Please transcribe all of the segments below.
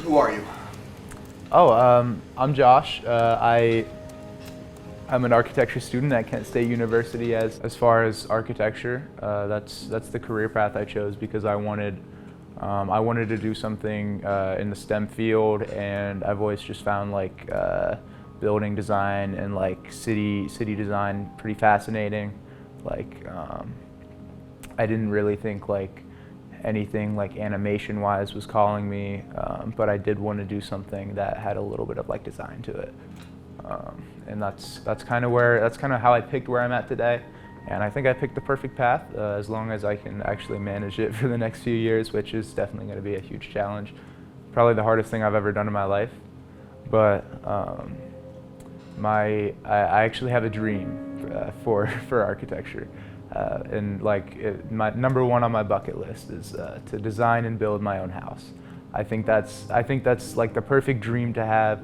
Who are you? I'm Josh. I'm an architecture student at Kent State University. As far as architecture, that's the career path I chose because I wanted to do something in the STEM field, and I've always just found like building design and like city design pretty fascinating. Like I didn't really think like anything like animation wise was calling me, but I did want to do something that had a little bit of like design to it. And that's kind of how I picked where I'm at today. And I think I picked the perfect path as long as I can actually manage it for the next few years, which is definitely going to be a huge challenge. Probably the hardest thing I've ever done in my life. But I actually have a dream for architecture. And like my number one on my bucket list is to design and build my own house. I think that's like the perfect dream to have.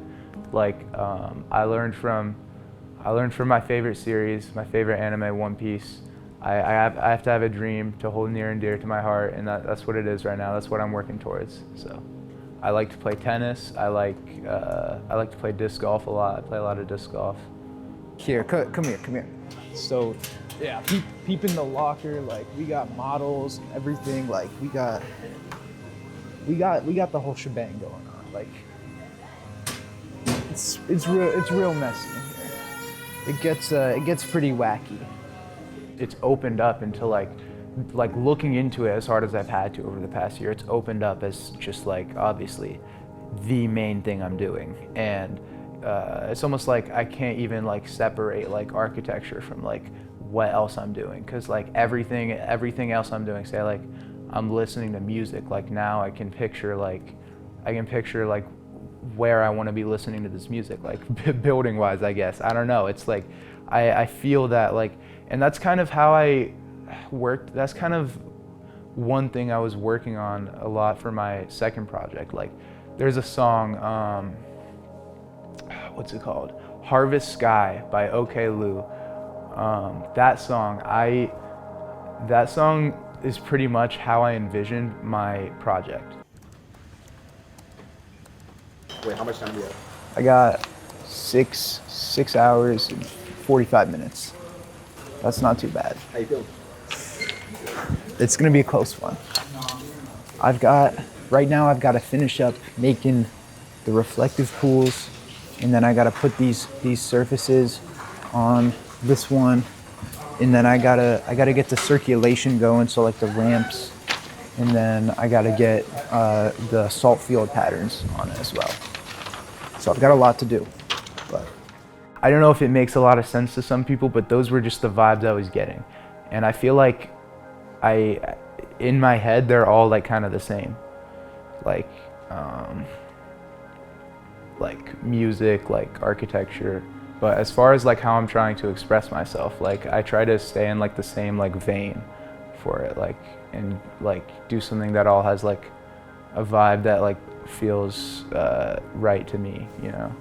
Like I learned from my favorite series, my favorite anime, One Piece. I have to have a dream to hold near and dear to my heart, and that's what it is right now. That's what I'm working towards. So I like to play tennis. I like to play disc golf a lot. I play a lot of disc golf. Here, come here. So, yeah, peep in the locker. Like we got models and everything. Like we got the whole shebang going on. Like it's real messy in here. It gets pretty wacky. It's opened up into like looking into it as hard as I've had to over the past year. It's opened up as just like obviously the main thing I'm doing, and it's almost like I can't even like separate like architecture from like what else I'm doing, because like everything else I'm doing, say like I'm listening to music, like now I can picture like where I want to be listening to this music, like building wise, I guess. I don't know. It's like I feel that like, and that's kind of how I worked. That's kind of one thing I was working on a lot for my second project. Like there's a song, what's it called? Harvest Sky by OK Lou. That song is pretty much how I envisioned my project. Wait, how much time do you have? I got 6 hours and 45 minutes. That's not too bad. How you feeling? It's gonna be a close one. Right now I've got to finish up making the reflective pools, and then I got to put these surfaces on this one, and then I gotta get the circulation going, so like the ramps, and then I gotta get the salt field patterns on it as well. So I've got a lot to do, but I don't know if it makes a lot of sense to some people, but those were just the vibes I was getting. And I feel like in my head, they're all like kind of the same. Like music, like architecture. But as far as like how I'm trying to express myself, like I try to stay in like the same like vein for it, like, and like do something that all has like a vibe that like feels right to me, you know?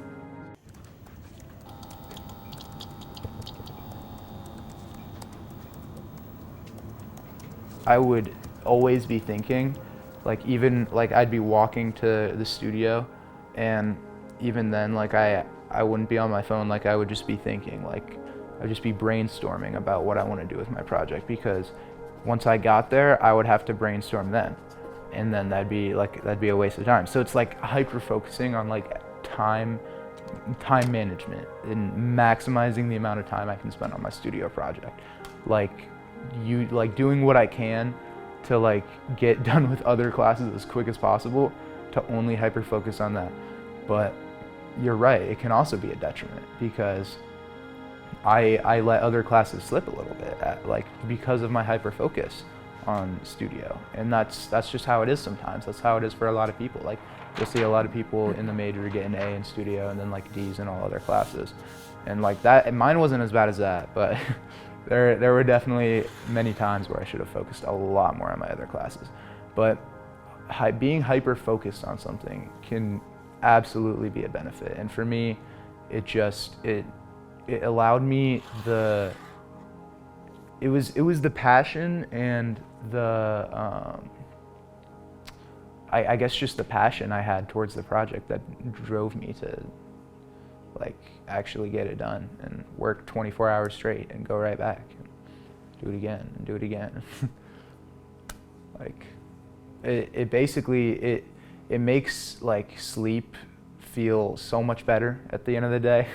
I would always be thinking, like even like I'd be walking to the studio, and even then like I wouldn't be on my phone, like I would just be thinking, like I'd just be brainstorming about what I want to do with my project, because once I got there I would have to brainstorm then, and then that'd be a waste of time. So it's like hyper focusing on like time management and maximizing the amount of time I can spend on my studio project. Like doing what I can to like get done with other classes as quick as possible, to only hyper focus on that. But you're right, it can also be a detriment, because I let other classes slip a little bit because of my hyper focus on studio, and that's just how it is sometimes. That's how it is for a lot of people. Like you'll see a lot of people in the major get an A in studio and then like D's in all other classes, and like that. And mine wasn't as bad as that, but there were definitely many times where I should have focused a lot more on my other classes. But being hyper focused on something can absolutely be a benefit, and for me it allowed me it was the passion and the I guess just the passion I had towards the project that drove me to like actually get it done and work 24 hours straight and go right back and do it again and do it again. Like it basically it makes like sleep feel so much better at the end of the day.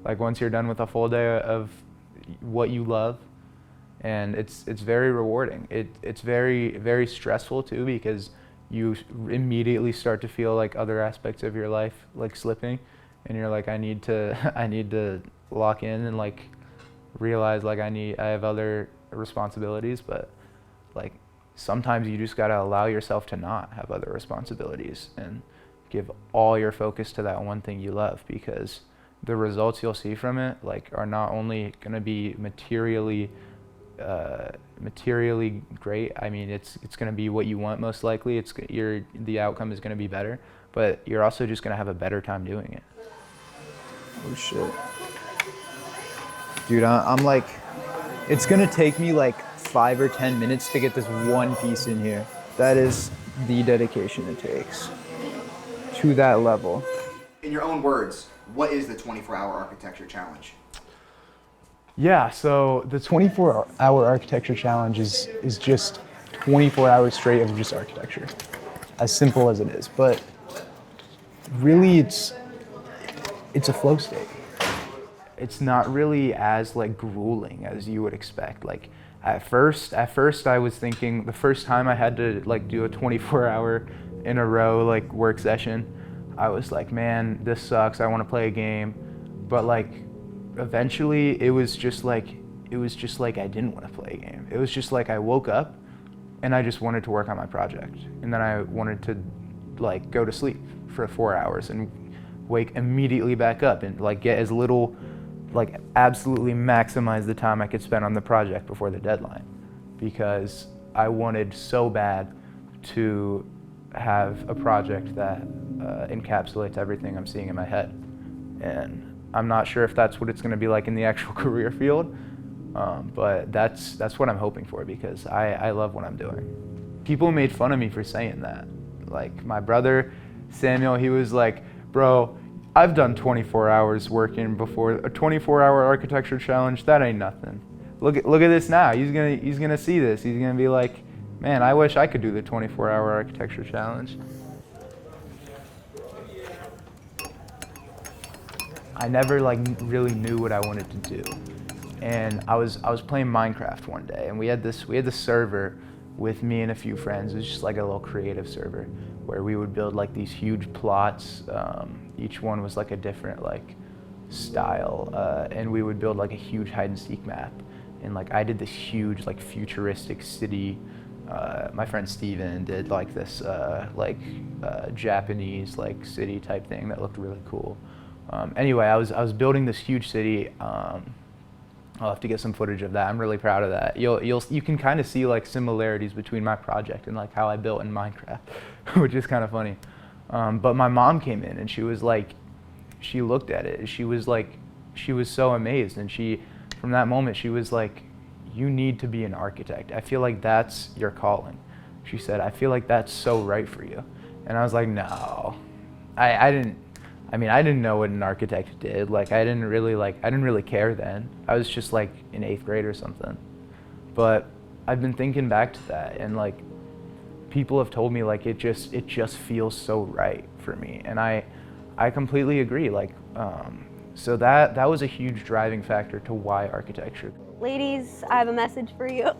Like once you're done with a full day of what you love, and it's very rewarding. It's very stressful too, because you immediately start to feel like other aspects of your life like slipping, and you're like, I need to lock in and like realize like I have other responsibilities. But like sometimes you just gotta allow yourself to not have other responsibilities and give all your focus to that one thing you love, because the results you'll see from it like are not only gonna be materially great. I mean, it's gonna be what you want most likely. The outcome is gonna be better, but you're also just gonna have a better time doing it. Oh shit. Dude, I'm like, it's gonna take me like 5 or 10 minutes to get this one piece in here. That is the dedication it takes to that level. In your own words, what is the 24-hour architecture challenge? Yeah, so the 24-hour architecture challenge is just 24 hours straight of just architecture. As simple as it is, but really it's a flow state. It's not really as like grueling as you would expect. Like at first I was thinking, the first time I had to like do a 24-hour in a row like work session, I was like, man, this sucks, I want to play a game. But like eventually it was just like I didn't want to play a game. It was just like I woke up and I just wanted to work on my project, and then I wanted to like go to sleep for 4 hours and wake immediately back up and like get as little, like absolutely maximize the time I could spend on the project before the deadline, because I wanted so bad to have a project that encapsulates everything I'm seeing in my head. And I'm not sure if that's what it's going to be like in the actual career field, but that's what I'm hoping for, because I love what I'm doing. People made fun of me for saying that. Like my brother Samuel, he was like, bro, I've done 24 hours working before. A 24-hour architecture challenge, that ain't nothing. Look at this now. He's gonna see this. He's gonna be like, man, I wish I could do the 24-hour architecture challenge. I never like really knew what I wanted to do, and I was playing Minecraft one day, and we had this server with me and a few friends. It was just like a little creative server where we would build like these huge plots. Each one was like a different like style, and we would build like a huge hide and seek map. And like I did this huge like futuristic city. My friend Steven did like this Japanese like city type thing that looked really cool. Anyway, I was building this huge city. I'll have to get some footage of that. I'm really proud of that. You can kind of see like similarities between my project and like how I built in Minecraft, which is kind of funny. But my mom came in and she was like, she looked at it. She was so amazed, and from that moment she was like, you need to be an architect. I feel like that's your calling. She said, I feel like that's so right for you. And I was like, no, I didn't know what an architect did. Like I didn't really care then. I was just like in 8th grade or something. But I've been thinking back to that, and like people have told me like it just feels so right for me, and I completely agree. Like so that was a huge driving factor to why architecture. Ladies, I have a message for you.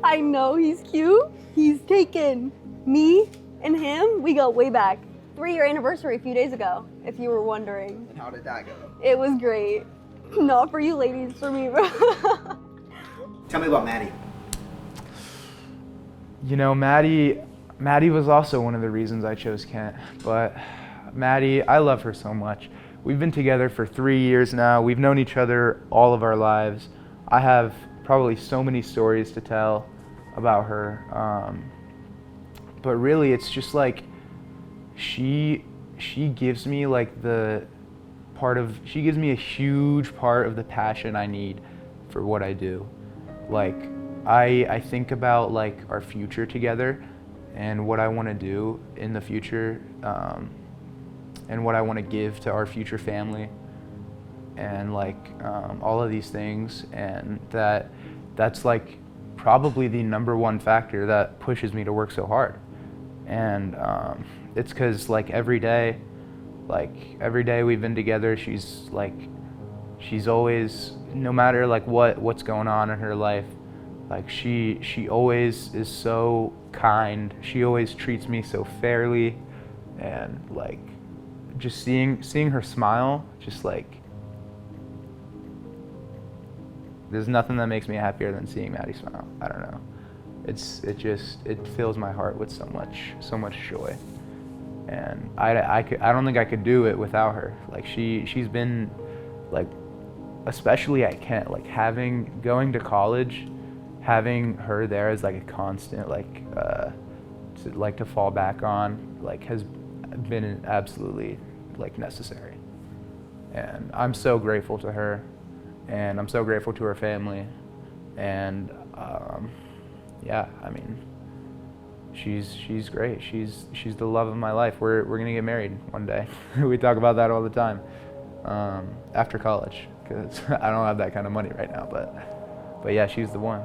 I know he's cute. He's taken me and him. We go way back. 3-year anniversary a few days ago, if you were wondering. And how did that go? It was great. Not for you ladies, for me, bro. Tell me about Maddie. You know, Maddie was also one of the reasons I chose Kent. But Maddie, I love her so much. We've been together for 3 years now. We've known each other all of our lives. I have probably so many stories to tell about her. But really, it's just like she gives me like she gives me a huge part of the passion I need for what I do. Like I think about like our future together and what I want to do in the future, and what I want to give to our future family, and like all of these things, and that's like probably the number one factor that pushes me to work so hard. And it's because like every day we've been together, she's always, no matter like what's going on in her life, like she always is so kind. She always treats me so fairly, and like just seeing her smile, just like, there's nothing that makes me happier than seeing Maddie smile. I don't know. It fills my heart with so much joy. And I don't think I could do it without her. Like she's been like, especially at Kent, like going to college, having her there as like a constant, to fall back on, like has been absolutely like necessary. And I'm so grateful to her, and I'm so grateful to her family. And yeah, I mean, she's great. She's the love of my life. We're gonna get married one day. We talk about that all the time, after college, because I don't have that kind of money right now. But yeah, she's the one.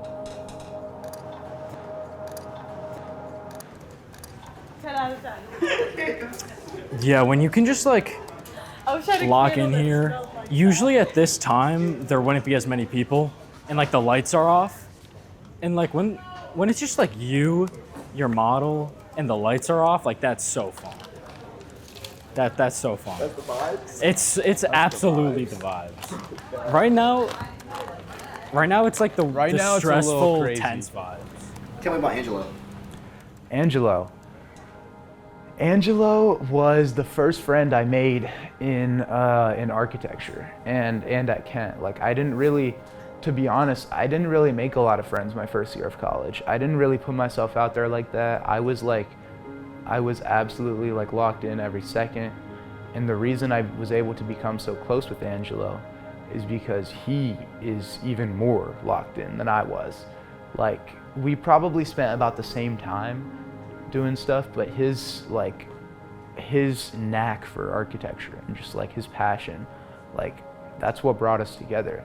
10 out of 10. Yeah, when you can just like I was trying to lock handle in this, here, so, like, usually at this time there wouldn't be as many people, and like the lights are off, and like when it's just like you, your model, and the lights are off, like that's so fun. That's so fun. That's the vibes? It's absolutely the vibes. Right now it's like the now it's a little stressful, crazy. tense vibes. Tell me about Angelo. Angelo was the first friend I made in architecture and at Kent. Like to be honest, I didn't really make a lot of friends my first year of college. I didn't really put myself out there like that. I was absolutely like locked in every second. And the reason I was able to become so close with Angelo is because he is even more locked in than I was. Like, we probably spent about the same time doing stuff, but his knack for architecture and just like his passion, like that's what brought us together.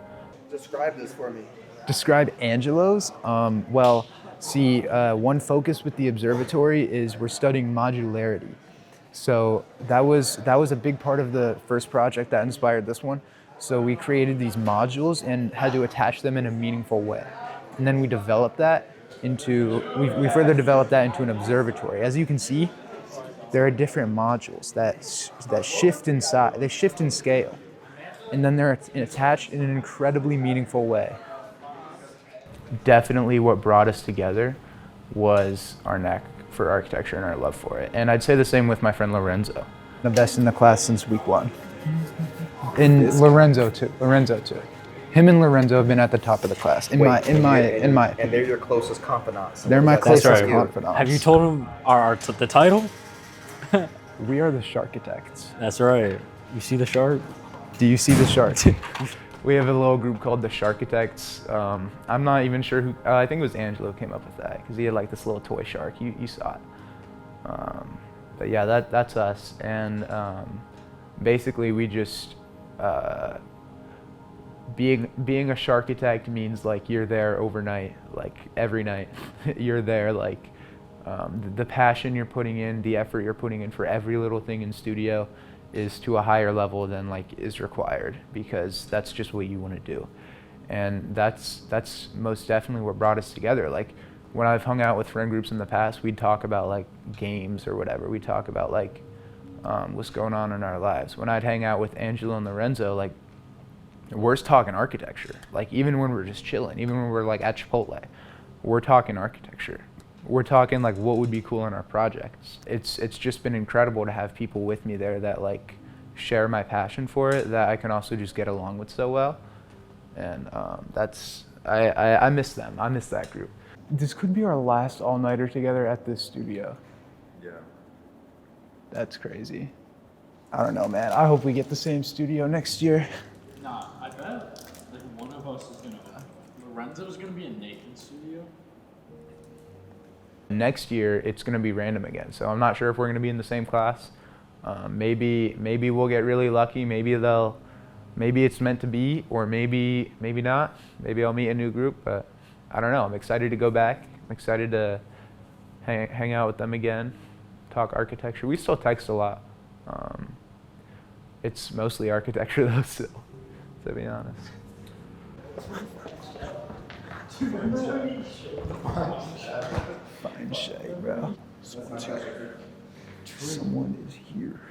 Describe this for me. Describe Angelo's? Well, see, one focus with the observatory is we're studying modularity. So that was a big part of the first project that inspired this one. So we created these modules and had to attach them in a meaningful way. And then we developed that we further developed that into an observatory. As you can see, there are different modules that shift in size, they shift in scale. And then they're attached in an incredibly meaningful way. Definitely what brought us together was our knack for architecture and our love for it. And I'd say the same with my friend Lorenzo. The best in the class since week 1. And Lorenzo too. Him and Lorenzo have been at the top of the class. And they're your closest confidants. They're my closest right. confidants. Have you told him the title? We are the Sharkitects. That's right. You see the shark? Do you see the shark? We have a little group called the Sharkitects. I'm not even sure who, I think it was Angelo who came up with that, because he had like this little toy shark, you saw it. But yeah, that's us. And basically we just, being a Sharkitect means like you're there overnight, like every night. You're there, like the passion you're putting in, the effort you're putting in for every little thing in studio is to a higher level than like is required, because that's just what you want to do. And that's most definitely what brought us together. Like when I've hung out with friend groups in the past, we'd talk about like games or whatever. We'd talk about like what's going on in our lives. When I'd hang out with Angelo and Lorenzo, like we're talking architecture. Like even when we're just chilling, even when we're like at Chipotle, we're talking architecture. We're talking like what would be cool in our projects. It's just been incredible to have people with me there that like share my passion for it, that I can also just get along with so well. And I miss them. I miss that group. This could be our last all-nighter together at this studio. Yeah. That's crazy. I don't know, man. I hope we get the same studio next year. Nah, I bet like one of us is gonna Lorenzo's gonna be in Nathan's studio. Next year, it's going to be random again. So I'm not sure if we're going to be in the same class. Maybe we'll get really lucky. Maybe it's meant to be, or maybe not. Maybe I'll meet a new group, but I don't know. I'm excited to go back. I'm excited to hang out with them again, talk architecture. We still text a lot. It's mostly architecture though, still, to be honest. Fine shade, bro. Someone is here.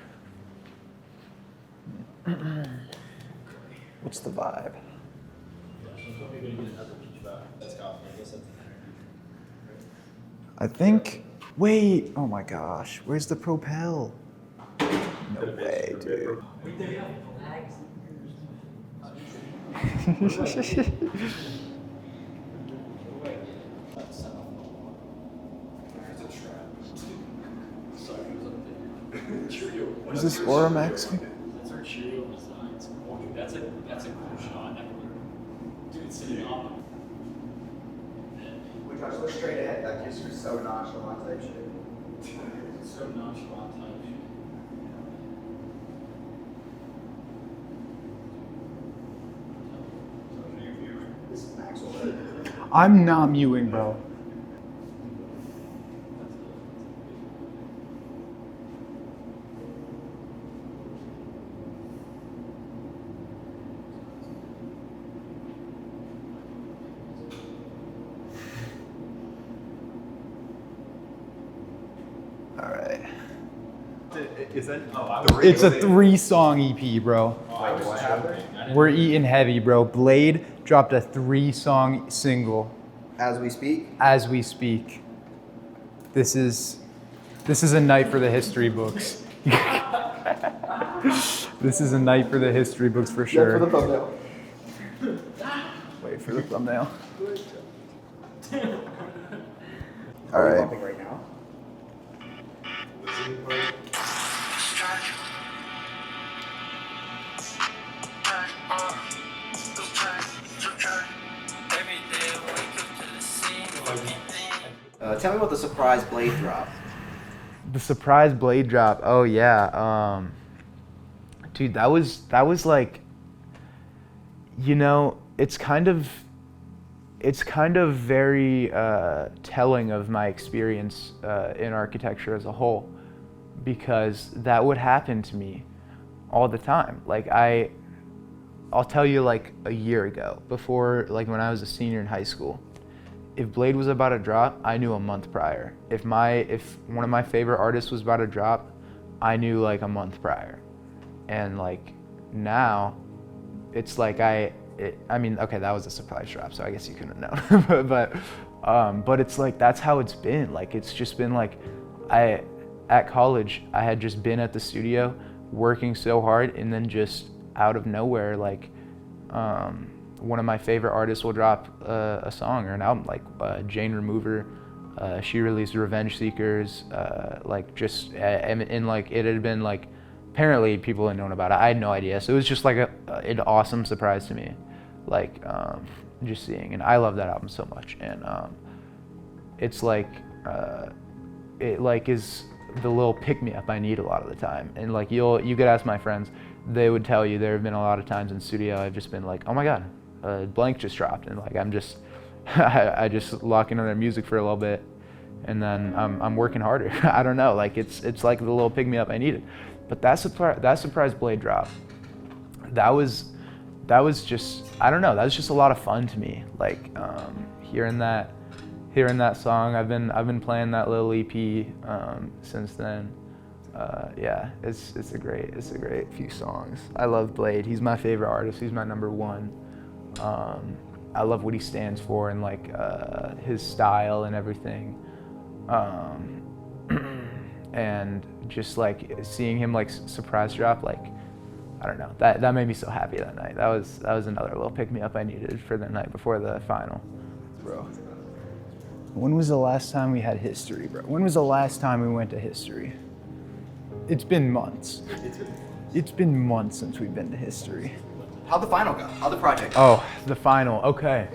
What's the vibe? I think. Wait. Oh my gosh. Where's the propel? No way, dude. Is this Oramax? That's our Cheerio designs. That's a cool shot. Dude, sitting on. We Josh, look straight ahead. That gives you so nonchalant type shit. So nonchalant type. This is Maxwell. I'm not mewing, bro. All right. Is that? It's a 3-song EP, bro. We're eating heavy, bro. Blade dropped a 3-song single As we speak. as we speak. This is a night for the history books. This is a night for the history books for sure. For the thumbnail. Wait for the thumbnail. All right. Bumping right now. Tell me about the surprise blade drop. The surprise blade drop. Oh yeah, dude, that was like, you know, it's kind of very telling of my experience in architecture as a whole, because that would happen to me all the time. Like I'll tell you, like a year ago, before, like when I was a senior in high school, if Blade was about to drop, I knew a month prior. If one of my favorite artists was about to drop, I knew like a month prior. And like now, it's like I mean, okay, that was a surprise drop, so I guess you couldn't know. but it's like, that's how it's been. Like, it's just been like, at college, I had just been at the studio working so hard, and then just out of nowhere, like, one of my favorite artists will drop a song or an album, like Jane Remover. She released Revenge Seekers, like just, and like it had been like, apparently people had known about it. I had no idea. So it was just like an awesome surprise to me, like just seeing, and I love that album so much. And it's like, it like is the little pick-me-up I need a lot of the time. And like you could ask my friends, they would tell you there have been a lot of times in studio I've just been like, oh my God, Blank just dropped, and like I'm just, I just lock into their music for a little bit, and then I'm working harder. I don't know, like it's like the little pick-me-up I needed. But that surprise Blade drop, that was just, I don't know, that was just a lot of fun to me. Like hearing that song, I've been playing that little EP since then. Yeah, it's a great few songs. I love Blade. He's my favorite artist. He's my #1. I love what he stands for, and like his style and everything. And just like seeing him like surprise drop, like, I don't know, that made me so happy that night. That was another little pick me up I needed for the night before the final. Bro, when was the last time we had history, bro? When was the last time we went to history? It's been months. It's been months since we've been to history. How'd the final go? How'd the project go? Oh, the final. Okay.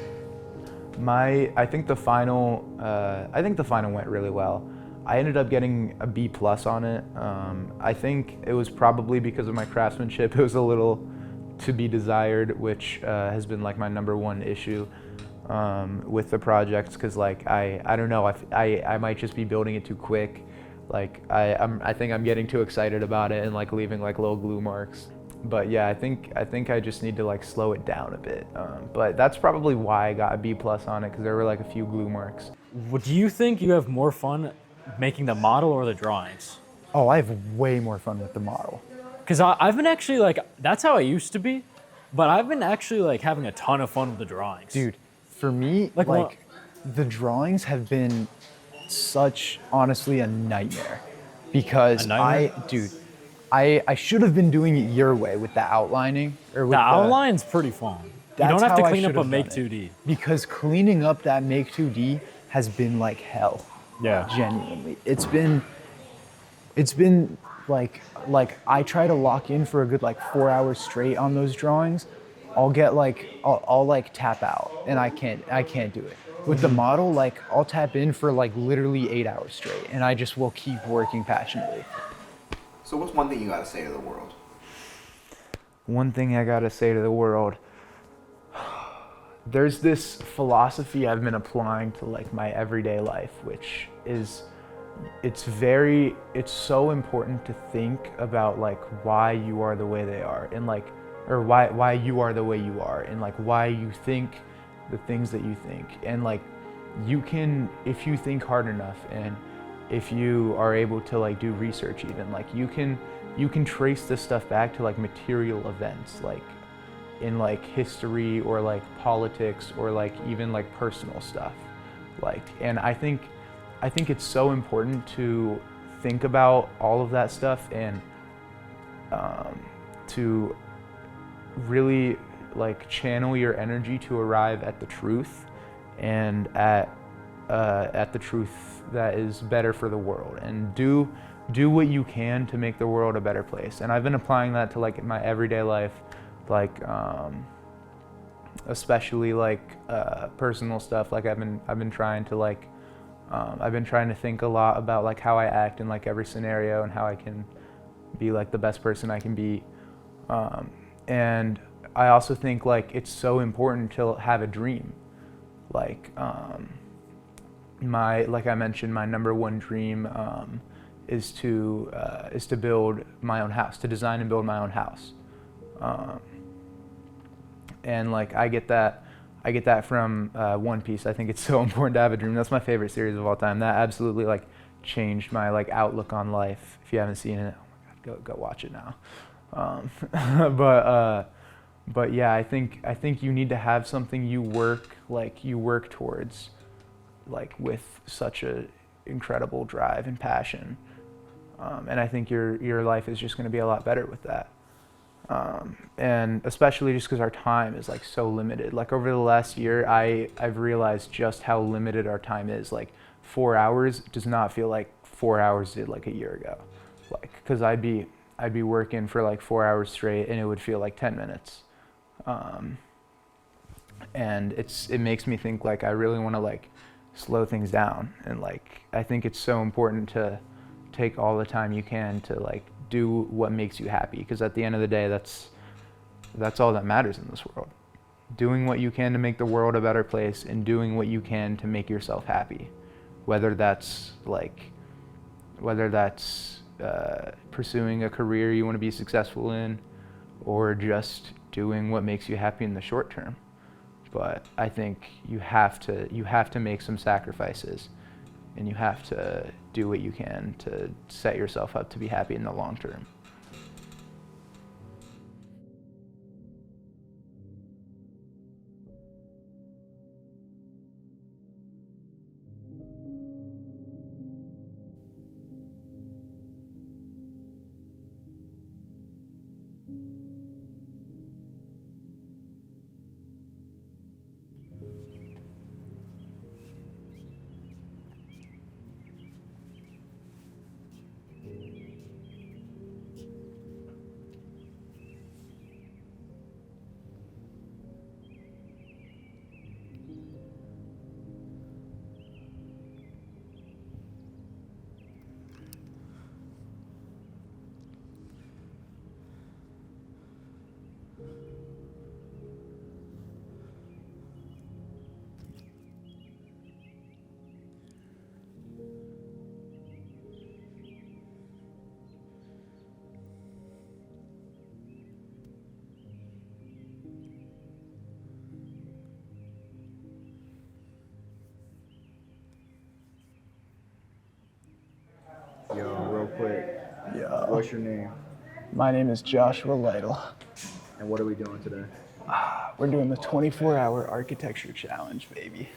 I think the final went really well. I ended up getting a B plus on it. I think it was probably because of my craftsmanship. It was a little to be desired, which has been like my number one issue with the projects, because like I don't know, I might just be building it too quick. Like I think I'm getting too excited about it and like leaving like little glue marks. But yeah, I think I just need to like slow it down a bit. But that's probably why I got a B plus on it, because there were like a few glue marks. Do you think you have more fun making the model or the drawings? Oh, I have way more fun with the model. Because I've been actually like, that's how I used to be, but I've been actually like having a ton of fun with the drawings. Dude, for me, Like, the drawings have been such, honestly, a nightmare. Because A nightmare? I should have been doing it your way with the outlining. Or with The outline's pretty fun. You That's don't have how to I clean up should a have Make done it. 2D. Because cleaning up that Make 2D has been like hell. Yeah. Genuinely. It's been like I try to lock in for a good like 4 hours straight on those drawings. I'll like tap out and I can't do it. With the model, like I'll tap in for like literally 8 hours straight and I just will keep working passionately. So what's one thing you gotta say to the world? One thing I gotta say to the world, there's this philosophy I've been applying to like my everyday life, which is, it's so important to think about like why you are the way they are, and like, or why you are the way you are, and like why you think the things that you think. And like you can, if you think hard enough and if you are able to like do research, even like you can trace this stuff back to like material events, like in like history or like politics or like even like personal stuff. Like, and I think it's so important to think about all of that stuff and to really like channel your energy to arrive at the truth, and at the truth that is better for the world, and do what you can to make the world a better place. And I've been applying that to like my everyday life, like especially like personal stuff. Like I've been trying to think a lot about like how I act in like every scenario and how I can be like the best person I can be. And I also think like it's so important to have a dream. Like like I mentioned, my number one dream is to build my own house, to design and build my own house. And like I get that from One Piece. I think it's so important to have a dream. That's my favorite series of all time. That absolutely like changed my like outlook on life. If you haven't seen it, oh my God, go watch it now. But yeah, I think you need to have something you work towards, like with such a incredible drive and passion. And I think your life is just going to be a lot better with that. And especially just because our time is like so limited. Like over the last year, I've realized just how limited our time is. Like 4 hours does not feel like 4 hours did like a year ago. Like, because I'd be working for like 4 hours straight and it would feel like 10 minutes. And it makes me think like I really want to like slow things down, and like I think it's so important to take all the time you can to like do what makes you happy, because at the end of the day, that's all that matters in this world. Doing what you can to make the world a better place, and doing what you can to make yourself happy, whether that's pursuing a career you want to be successful in, or just doing what makes you happy in the short term. But I think you have to make some sacrifices, and you have to do what you can to set yourself up to be happy in the long term. Yeah. What's your name? My name is Joshua Lightle. And what are we doing today? We're doing the 24-hour architecture challenge, baby.